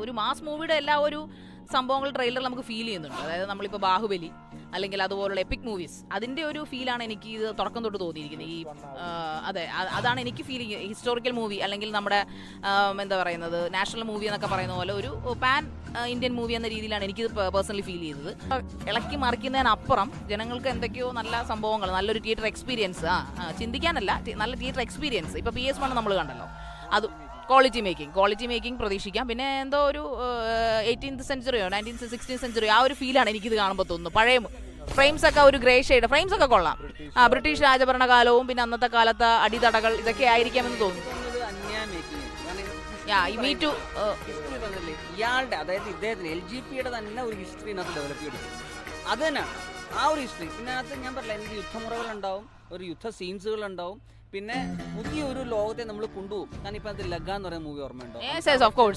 ഒരു മാസ് മൂവിയുടെ എല്ലാ ഒരു സംഭവങ്ങൾ ട്രെയിലർ നമുക്ക് ഫീൽ ചെയ്യുന്നുണ്ട്. അതായത് നമ്മളിപ്പോൾ ബാഹുബലി അല്ലെങ്കിൽ അതുപോലുള്ള എപ്പിക് മൂവീസ് അതിൻ്റെ ഒരു ഫീലാണ് എനിക്ക് ഇത് തുടക്കം തൊട്ട് തോന്നിയിരിക്കുന്നത്. ഈ അതെ, അതാണ് എനിക്ക് ഫീൽ ചെയ്യുന്നത്. ഹിസ്റ്റോറിക്കൽ മൂവി അല്ലെങ്കിൽ നമ്മുടെ എന്താ പറയുന്നത് നാഷണൽ മൂവി എന്നൊക്കെ പറയുന്ന പോലെ ഒരു പാൻ ഇന്ത്യൻ മൂവി എന്ന രീതിയിലാണ് എനിക്ക് പേഴ്സണലി ഫീൽ ചെയ്തത്. ഇളക്കി മറിക്കുന്നതിനപ്പുറം ജനങ്ങൾക്ക് എന്തൊക്കെയോ നല്ല സംഭവങ്ങൾ, നല്ലൊരു തിയേറ്റർ എക്സ്പീരിയൻസ്, ചിന്തിക്കാനല്ല, നല്ല തിയേറ്റർ എക്സ്പീരിയൻസ്. ഇപ്പോൾ PS1 നമ്മൾ കണ്ടല്ലോ, അത് ക്വാളിറ്റി മേക്കിംഗ് പ്രതീക്ഷിക്കാം. പിന്നെ എന്തോ ഒരു 18th സെഞ്ചുറിയോ 16th സെഞ്ചുറിയോ ആ ഒരു ഫീലാണ് എനിക്കിത് കാണുമ്പോൾ തോന്നുന്നു. പഴയ ഫ്രെയിംസ് ഒക്കെ ഒരു ഗ്രേ ഷെയ്ഡ് ഫ്രെയിംസ് ഒക്കെ കൊള്ളാം. ബ്രിട്ടീഷ് രാജഭരണകാലവും പിന്നെ അന്നത്തെ കാലത്തെ അടിതടകൾ ഇതൊക്കെ ആയിരിക്കാമെന്ന് തോന്നുന്നു. ഇയാളുടെ, അതായത് ഇദ്ദേഹത്തിന് LGPയുടെ തന്നെ ഒരു ഹിസ്റ്ററി ഇതിനകത്ത് ഡെവലപ്പ് ചെയ്തിട്ടുണ്ട്. അത് തന്നെയാണ് ആ ഒരു ഹിസ്റ്ററി. പിന്നെ അതിനകത്ത് ഞാൻ പറഞ്ഞില്ല, എനിക്ക് യുദ്ധമുറകളുണ്ടാവും, ഒരു യുദ്ധ സീൻസുകൾ ഉണ്ടാവും, പിന്നെ പുതിയൊരു ലോകത്തെ നമ്മൾ കൊണ്ടുപോകും. കാരണം ഇപ്പം അത് ലഗ എന്ന് പറയുന്ന മൂവി ഓർമ്മയുണ്ടോ? Yes, of course.